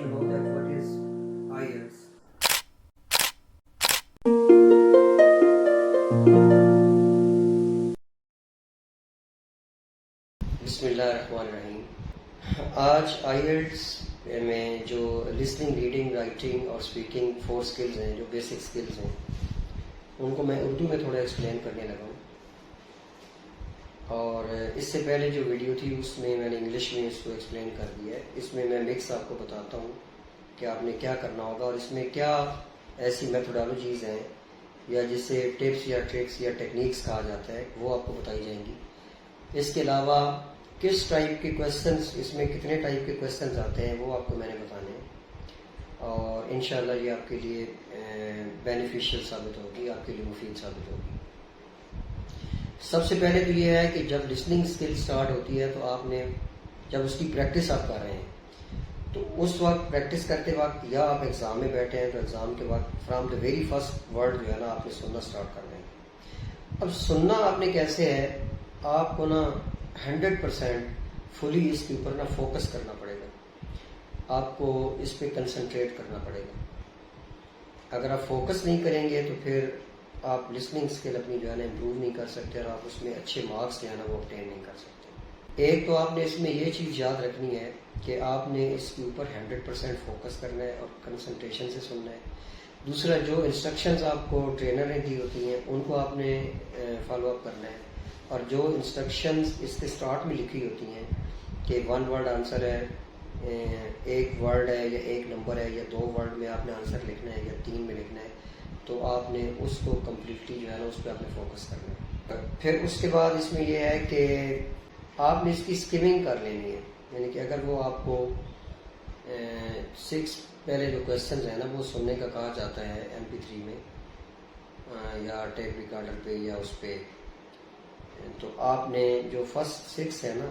to know that what is IELTS. बिस्मिल्लाहिर्रहमानिर्रहीम। आज IELTS में जो लिसनिंग, रीडिंग, राइटिंग और स्पीकिंग 4 स्किल्स हैं, जो बेसिक स्किल्स हैं, उनको मैं उर्दू में थोड़ा एक्सप्लेन करने लगा हूँ। और इससे पहले जो वीडियो थी उसमें मैंने इंग्लिश में इसको एक्सप्लेन कर दिया है। इसमें मैं मिक्स आपको बताता हूँ कि आपने क्या करना होगा और इसमें क्या ऐसी मेथोडोलॉजीज़ हैं या जिसे टिप्स या ट्रिक्स या टेक्निक्स कहा जाता है, वो आपको बताई जाएंगी। इसके अलावा किस टाइप के क्वेश्चंस, इसमें कितने टाइप के क्वेश्चंस आते हैं, वो आपको मैंने बताने हैं। और इंशाल्लाह ये आपके लिए बेनिफिशियल साबित होगी, आपके लिए मुफीद साबित होगी। सबसे पहले तो ये है कि जब लिसनिंग स्किल स्टार्ट होती है तो आपने, जब उसकी प्रैक्टिस आप कर रहे हैं, तो उस वक्त प्रैक्टिस करते वक्त या आप एग्ज़ाम में बैठे हैं तो एग्ज़ाम के वक्त from the very first word जो है ना आपने सुनना स्टार्ट कर दें। अब सुनना आपने कैसे है, आपको ना 100% फुली इसके ऊपर ना फोकस करना पड़ेगा, आपको इस पर कंसंट्रेट करना पड़ेगा। अगर आप फोकस नहीं करेंगे तो फिर आप लिसनिंग स्किल अपनी जो है ना इम्प्रूव नहीं कर सकते और आप उसमें अच्छे मार्क्स जो है ना वो ऑब्टेन नहीं कर सकते। एक तो आपने इसमें ये चीज़ याद रखनी है कि आपने इसके ऊपर 100% फोकस करना है और कंसंट्रेशन से सुनना है। दूसरा, जो इंस्ट्रक्शंस आपको ट्रेनर ने दी होती हैं उनको आपने फॉलो अप करना है। और जो इंस्ट्रक्शंस इसके स्टार्ट में लिखी होती हैं कि 1 वर्ड आंसर है, 1 वर्ड है या 1 नंबर है या 2 वर्ड में आपने आंसर लिखना है या 3 में लिखना है, तो आपने उसको कम्प्लीटली जो है ना उस पर आपने फोकस करना है। फिर उसके बाद इसमें यह है कि आपने इसकी स्किमिंग कर लेनी है, यानी कि अगर वो आपको 6 पहले जो क्वेश्चन है ना वो सुनने का कहा जाता है MP3 में या टेप रिकॉर्डर पे या उस पे, तो आपने जो फर्स्ट 6 है ना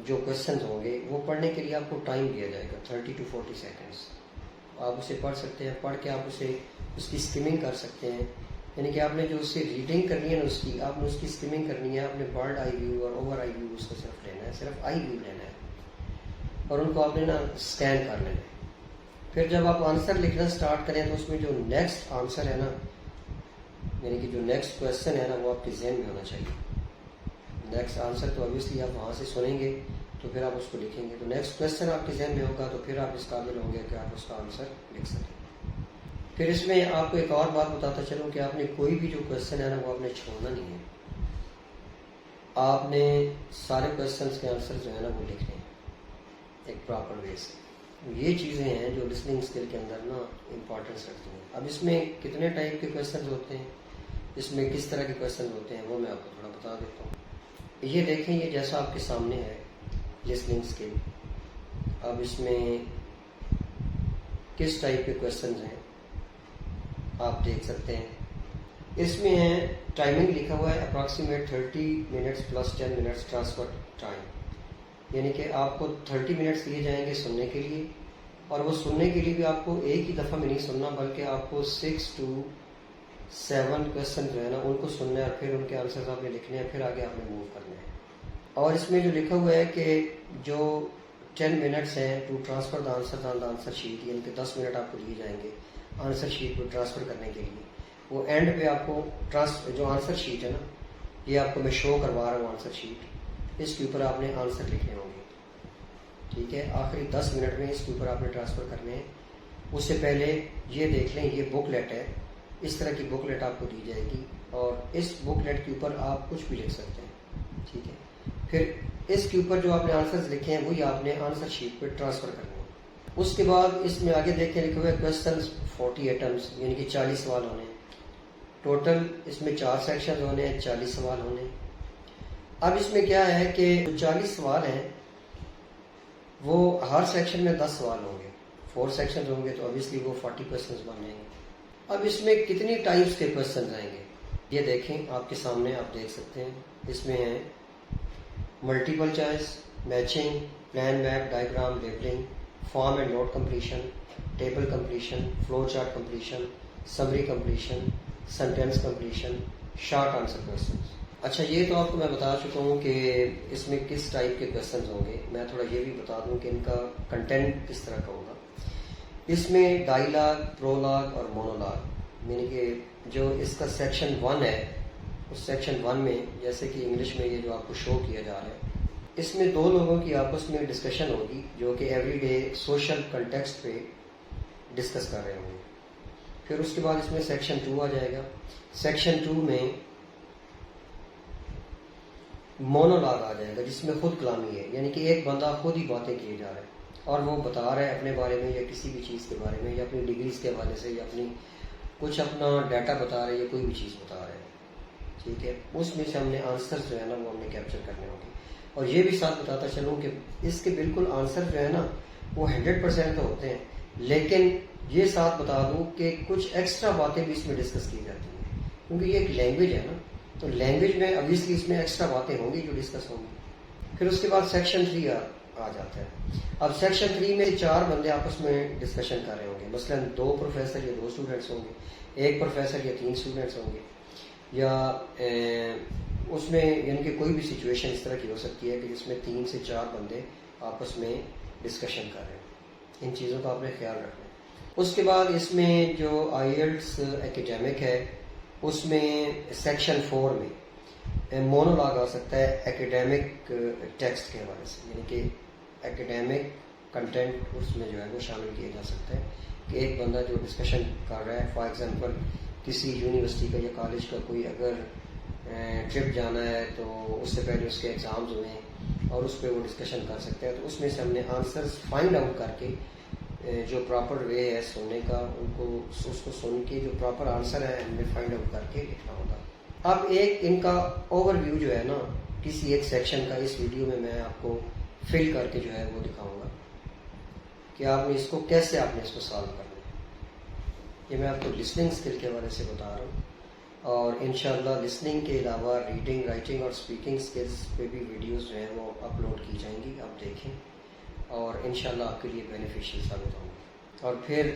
जो क्वेश्चन होंगे वो पढ़ने के लिए आपको टाइम दिया जाएगा 30 to 40 सेकेंड्स। आप उसे पढ़ सकते हैं, पढ़ के आप उसकी स्किमिंग कर सकते हैं। यानी कि आपने जो उससे रीडिंग करनी है ना उसकी, आपने उसकी स्किमिंग करनी है। आपने बर्ड आई व्यू और ओवर आई व्यू उसको सिर्फ लेना है, सिर्फ आई व्यू लेना है और उनको आपने ना स्कैन कर लेना है। फिर जब आप आंसर लिखना स्टार्ट करें तो उसमें जो नेक्स्ट आंसर है ना, यानी कि जो नेक्स्ट क्वेश्चन है ना वो आपके जहन में होना चाहिए। नेक्स्ट आंसर तो ऑब्वियसली आप वहाँ से सुनेंगे तो फिर आप उसको लिखेंगे, तो नेक्स्ट क्वेश्चन आपके जहन में होगा तो फिर आप इस काबिल होंगे कि आप उसका आंसर लिख सकें। फिर इसमें आपको एक और बात बताता चलूँ कि आपने कोई भी जो क्वेश्चन है ना वो आपने छोड़ना नहीं है। आपने सारे क्वेश्चन के आंसर जो है ना वो लिखने हैं एक प्रॉपर वे से। ये चीज़ें हैं जो लिसनिंग स्किल के अंदर ना इम्पोर्टेंस रखती हैं। अब इसमें कितने टाइप के क्वेश्चन होते हैं, इसमें किस तरह के क्वेश्चन होते हैं, वो मैं आपको थोड़ा बता देता हूँ। ये देखें, ये जैसा आपके सामने है लिसनिंग स्किल। अब इसमें किस टाइप के क्वेश्चन हैं आप देख सकते हैं। इसमें है टाइमिंग लिखा हुआ है approximate 30 minutes plus 10 minutes transfer time, यानी कि आपको 30 मिनट्स दिए जाएंगे सुनने के लिए, और वो सुनने के लिए भी आपको एक ही दफ़ा में नहीं सुनना बल्कि आपको 6 to 7 क्वेश्चन जो है ना उनको सुनना है और फिर उनके आंसर्स आपने लिखने हैं, फिर आगे आपने मूव करना है। और इसमें जो लिखा हुआ है कि जो 10 मिनट्स हैं to transfer the answer on the answer sheet, यानी कि 10 मिनट आपको दिए जाएंगे आंसर शीट को ट्रांसफ़र करने के लिए। वो एंड पे आपको जो आंसर शीट है ना, ये आपको मैं शो करवा रहा हूँ आंसर शीट, इसके ऊपर आपने आंसर लिखने होंगे, ठीक है। आखिरी 10 मिनट में इसके ऊपर आपने ट्रांसफ़र करने हैं। उससे पहले ये देख लें, ये बुकलेट है, इस तरह की बुकलेट आपको दी जाएगी और इस बुकलेट के ऊपर आप कुछ भी लिख सकते हैं, ठीक है। फिर इसके ऊपर जो आपने आंसर्स लिखे हैं वही आपने आंसर शीट पर ट्रांसफ़र करने हैं। उसके बाद इसमें आगे देखें लिखे हुए क्वेश्चन 40 आइटम्स, यानी कि 40 सवाल होने हैं टोटल। इसमें 4 सेक्शन होने हैं, 40 सवाल होने। अब इसमें क्या है कि जो 40 सवाल हैं वो हर सेक्शन में 10 सवाल होंगे, 4 सेक्शन होंगे तो ऑब्वियसली वो 40 क्वेश्चन बन जाएंगे। अब इसमें कितनी टाइप्स के क्वेश्चन आएंगे ये देखें, आपके सामने आप देख सकते हैं। इसमें है multiple choice, matching, plan map, diagram, labelling, form and note completion, table completion, flow chart completion, summary completion, sentence completion, short answer questions. اچھا یہ تو آپ کو میں بتا چکا ہوں کہ اس میں کس ٹائپ کے کویشچنز ہوں گے. میں تھوڑا یہ بھی بتا دوں کہ ان کا کنٹینٹ کس طرح کا ہوگا. اس میں ڈائیلاگ، پرولاگ اور مونولاگ، یعنی کہ جو اس کا سیکشن 1 ہے، اس سیکشن 1 میں جیسے کہ انگلش میں یہ جو آپ کو شو کیا جا رہا ہے، اس میں دو لوگوں کی آپس میں ڈسکشن ہوگی جو کہ ایوری ڈے سوشل کنٹیکسٹ پہ ڈسکس کر رہے ہوں گے. پھر اس کے بعد اس میں سیکشن 2 آ جائے گا. سیکشن 2 میں مونولاگ آ جائے گا جس میں خود کلامی ہے، یعنی کہ ایک بندہ خود ہی باتیں کیے جا رہا ہے اور وہ بتا رہا ہے اپنے بارے میں یا کسی بھی چیز کے بارے میں یا اپنی ڈگریز کے حوالے سے یا اپنی کچھ اپنا ڈیٹا بتا رہے ہیں یا کوئی بھی چیز بتا رہے ہیں. ٹھیک ہے، اس میں سے ہم نے آنسر جو ہے نا وہ ہم نے کیپچر کرنے ہوں گے. اور یہ بھی ساتھ بتاتا چلوں کہ اس کے بالکل آنسر جو ہے نا وہ 100% تو ہوتے ہیں، لیکن یہ ساتھ بتا دوں کہ کچھ ایکسٹرا باتیں بھی اس میں ڈسکس کی جاتی ہیں کیونکہ یہ ایک لینگویج ہے نا، تو لینگویج میں obviously اس میں ایکسٹرا باتیں ہوں گی جو ڈسکس ہوں گی. پھر اس کے بعد سیکشن 3 آ جاتا ہے. اب سیکشن 3 میں 4 بندے آپس میں ڈسکشن کر رہے ہوں گے، مثلا 2 پروفیسر یا 2 اسٹوڈنٹس ہوں گے، 1 پروفیسر یا 3 اسٹوڈنٹس ہوں گے، یا اس میں یعنی کہ کوئی بھی سچویشن اس طرح کی ہو سکتی ہے کہ جس میں 3 سے 4 بندے آپس میں ڈسکشن کر رہے ہیں. ان چیزوں کا آپ نے خیال رکھنا ہے. اس کے بعد اس میں جو IELTS ایکیڈیمک ہے اس میں سیکشن 4 میں مونولاگ آ سکتا ہے ایکیڈیمک ٹیکسٹ کے حوالے سے، یعنی کہ ایکیڈیمک کنٹینٹ اس میں جو ہے وہ شامل کیا جا سکتا ہے کہ ایک بندہ جو ڈسکشن کر رہا ہے، فار ایگزامپل کسی یونیورسٹی کا یا کالج کا کوئی اگر ٹرپ جانا ہے تو اس سے پہلے اس کے ایگزامز ہوئے ہیں اور اس پہ وہ ڈسکشن کر سکتے ہیں. تو اس میں سے ہم نے آنسرز فائنڈ آؤٹ کر کے جو پراپر وے ہے سننے کا اس کو سن کے جو پراپر آنسر ہے ہم نے فائنڈ آؤٹ کر کے لکھنا ہوگا. اب ایک ان کا اوور ویو جو ہے نا کسی ایک سیکشن کا اس ویڈیو میں آپ کو فل کر کے جو ہے وہ دکھاؤں گا کہ آپ نے اس کو کیسے آپ نے اس کو سالو کرنا ہے. یہ میں آپ کو لسننگ اسکل کے حوالے سے بتا رہا ہوں، اور انشاءاللہ لسننگ کے علاوہ ریڈنگ، رائٹنگ اور اسپیکنگ اسکلس پہ بھی ویڈیوز جو ہیں وہ اپلوڈ کی جائیں گی. آپ دیکھیں اور انشاءاللہ آپ کے لیے بینیفیشیل ثابت ہوں گے. اور پھر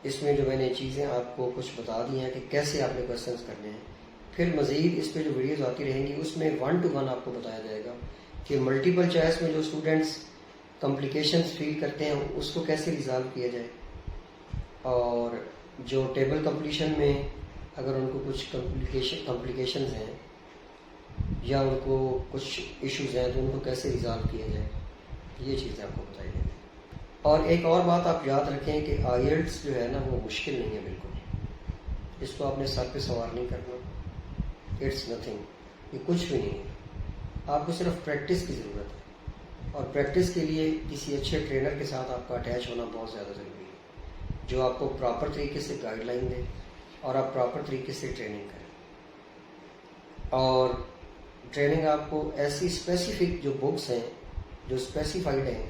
اس میں جو میں نے چیزیں آپ کو کچھ بتا دی ہیں کہ کیسے آپ نے کویشچنس کرنے ہیں. پھر مزید اس پہ جو ویڈیوز آتی رہیں گی اس میں 1 to 1 آپ کو بتایا جائے گا کہ ملٹیپل چوائس میں جو اسٹوڈنٹس کمپلیکیشنز فیل کرتے ہیں اس کو کیسے ریزالو کیا جائے، اور جو ٹیبل کمپلیشن میں اگر ان کو کچھ کمپلیکیشنز ہیں یا ان کو کچھ ایشوز ہیں تو ان کو کیسے ریزالو کیا جائے، یہ چیزیں آپ کو بتائی جائیں. اور ایک اور بات آپ یاد رکھیں کہ IELTS جو ہے نا وہ مشکل نہیں ہے بالکل. اس کو آپ نے سر پہ سوار نہیں کرنا. اٹس نتھنگ، یہ کچھ بھی نہیں ہے. آپ کو صرف پریکٹس کی ضرورت ہے، اور پریکٹس کے لیے کسی اچھے ٹرینر کے ساتھ آپ کا اٹیچ ہونا بہت زیادہ ضروری ہے جو آپ کو پراپر طریقے سے گائیڈ لائن دے اور آپ پراپر طریقے سے ٹریننگ کریں. اور ٹریننگ آپ کو ایسی اسپیسیفک جو بکس ہیں جو اسپیسیفائڈ ہیں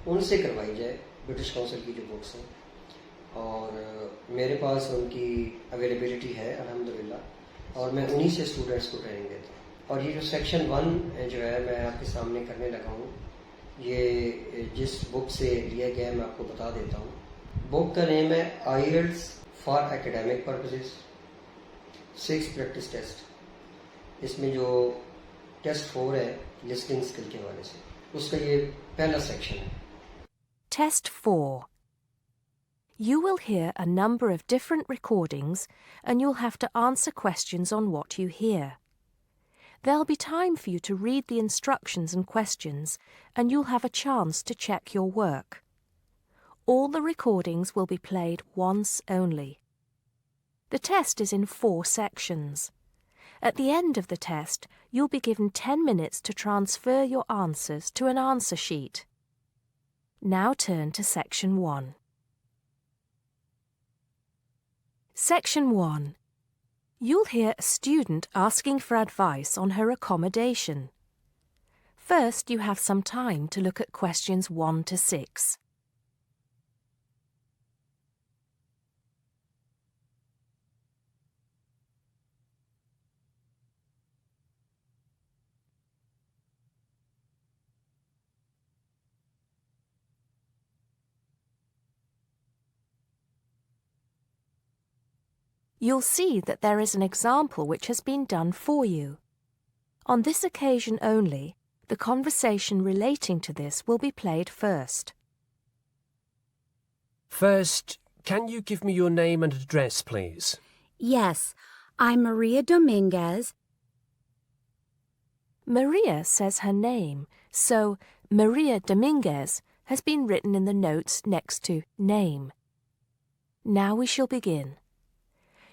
ان سے کروائی جائے، برٹش کونسل کی جو بکس ہیں، اور میرے پاس ان کی اویلیبلٹی ہے الحمدللہ، اور میں انہی سے اسٹوڈنٹس کو ٹریننگ دیتا ہوں. اور یہ جو سیکشن 1 جو ہے میں آپ کے سامنے کرنے لگا ہوں، یہ جس بک سے لیا گیا ہے میں آپ کو بتا دیتا ہوں. بک کا نیم ہے IELTS for academic purposes 6 practice test. اس میں جو ٹیسٹ 4 ہے لسننگ اسکل کے حوالے سے، اس کا یہ پہلا سیکشن ہے. Test 4. You will hear a number of different recordings and you'll have to answer questions on what you hear. There'll be time for you to read the instructions and questions and you'll have a chance to check your work. All the recordings will be played once only. The test is in 4 sections. At the end of the test, you'll be given 10 minutes to transfer your answers to an answer sheet. Now turn to Section 1. Section 1. You'll hear a student asking for advice on her accommodation. First, you have some time to look at questions 1 to 6. You'll see that there is an example which has been done for you. On this occasion only, the conversation relating to this will be played first. First, can you give me your name and address, please? Yes, I'm Maria Dominguez. Maria says her name, so Maria Dominguez has been written in the notes next to name. Now we shall begin.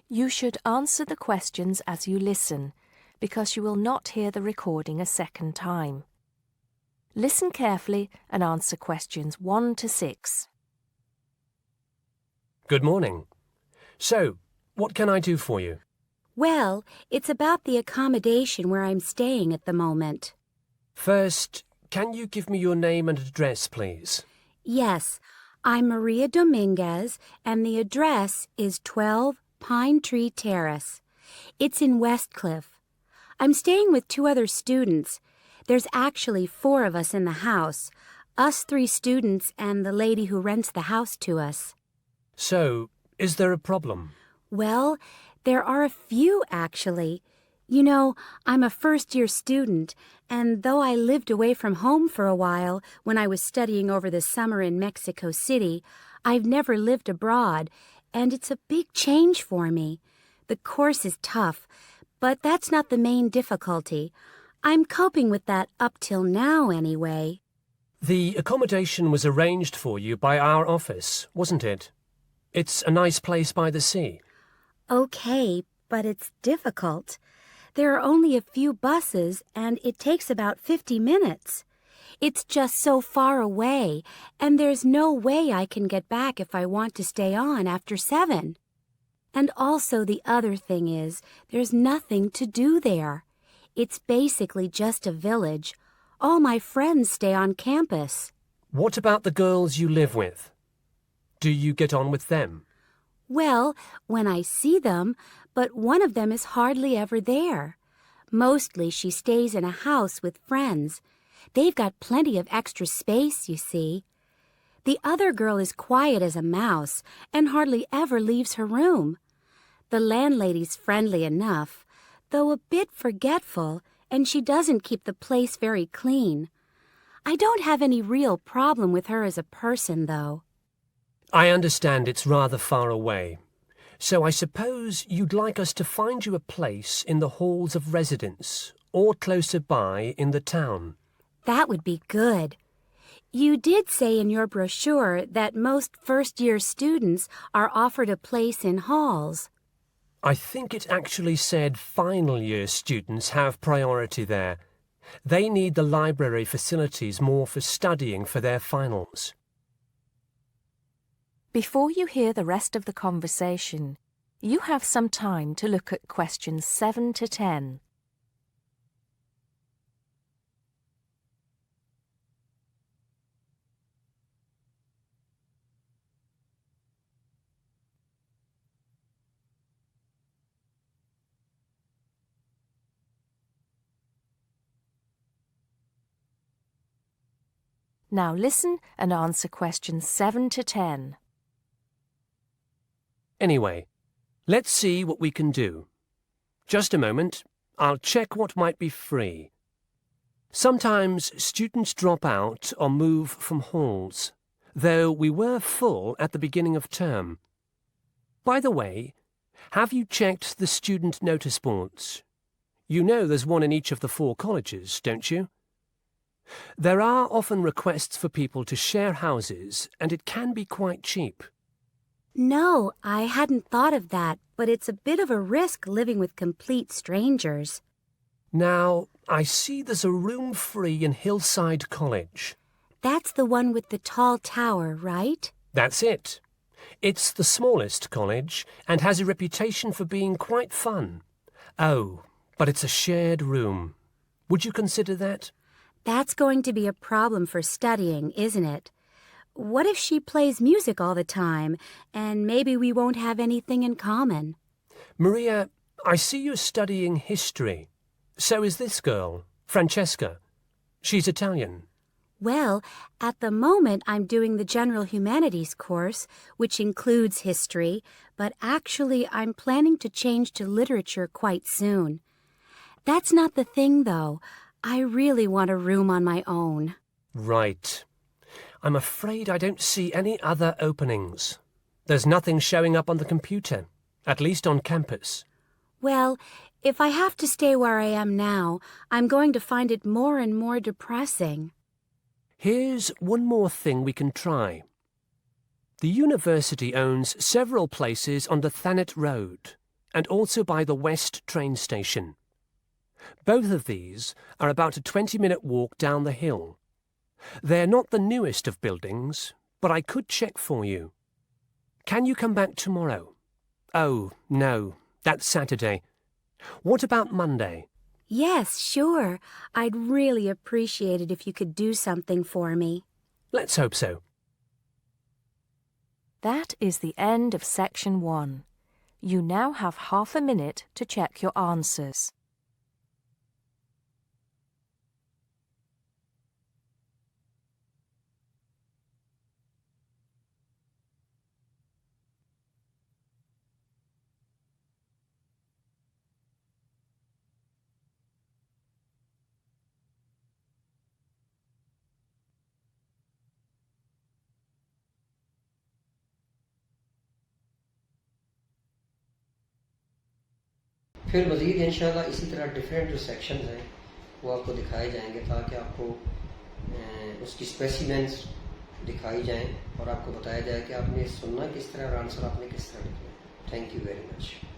You should answer the questions as you listen, because you will not hear the recording a second time. Listen carefully and answer questions 1 to 6. Good morning. So, what can I do for you? Well, it's about the accommodation where I'm staying at the moment. First, can you give me your name and address, please? Yes, I'm Maria Dominguez, and the address is 12 Pine Tree Terrace. It's in Westcliff. I'm staying with 2 other students. There's actually 4 of us in the house, us 3 students and the lady who rents the house to us. So, is there a problem? Well, there are a few, actually. You know, I'm a first-year student, and though I lived away from home for a while when I was studying over the summer in Mexico City, I've never lived abroad, and it's a big change for me. The course is tough, but that's not the main difficulty. I'm coping with that up till now, anyway. The accommodation was arranged for you by our office, wasn't it? It's a nice place by the sea. Okay, but it's difficult. There are only a few buses, and it takes about 50 minutes. It's just so far away, and there's no way I can get back if I want to stay on after 7. And also the other thing is, there's nothing to do there. It's basically just a village. All my friends stay on campus. What about the girls you live with? Do you get on with them? Well, when I see them, but one of them is hardly ever there. Mostly she stays in a house with friends. They've got plenty of extra space, you see. The other girl is quiet as a mouse and hardly ever leaves her room. The landlady's friendly enough, though a bit forgetful, and she doesn't keep the place very clean. I don't have any real problem with her as a person, though. I understand it's rather far away, so I suppose you'd like us to find you a place in the halls of residence or closer by in the town. That would be good. You did say in your brochure that most first-year students are offered a place in halls. I think it actually said final year students have priority there. They need the library facilities more for studying for their finals. Before you hear the rest of the conversation, you have some time to look at questions 7 to 10. Now listen and answer questions 7 to 10. Anyway, let's see what we can do. Just a moment, I'll check what might be free. Sometimes students drop out or move from halls, though we were full at the beginning of term. By the way, have you checked the student notice boards? You know there's one in each of the 4 colleges, don't you? There are often requests for people to share houses, and it can be quite cheap. No, I hadn't thought of that, but it's a bit of a risk living with complete strangers. Now, I see there's a room free in Hillside College. That's the one with the tall tower, right? That's it. It's the smallest college and has a reputation for being quite fun. Oh, but it's a shared room. Would you consider that? That's going to be a problem for studying, isn't it? What if she plays music all the time, and maybe we won't have anything in common? Maria, I see you're studying history. So is this girl, Francesca. She's Italian. Well, at the moment I'm doing the General Humanities course, which includes history, but actually I'm planning to change to literature quite soon. That's not the thing, though. I really want a room on my own. Right. I'm afraid I don't see any other openings. There's nothing showing up on the computer, at least on campus. Well, if I have to stay where I am now, I'm going to find it more and more depressing. Here's one more thing we can try. The university owns several places on the Thanet Road and also by the West train station. Both of these are about a 20-minute walk down the hill. They're not the newest of buildings, but I could check for you. Can you come back tomorrow? Oh, no, that's Saturday. What about Monday? Yes, sure. I'd really appreciate it if you could do something for me. Let's hope so. That is the end of section 1. You now have half a minute to check your answers. फिर मज़ीद इंशाल्लाह इसी तरह different जो sections हैं वो आपको दिखाए जाएंगे ताकि आपको उसकी स्पेसिमेंस दिखाई जाएं और आपको बताया जाए कि आपने सुनना किस तरह और आंसर आपने किस तरह लिखना है। Thank you very much.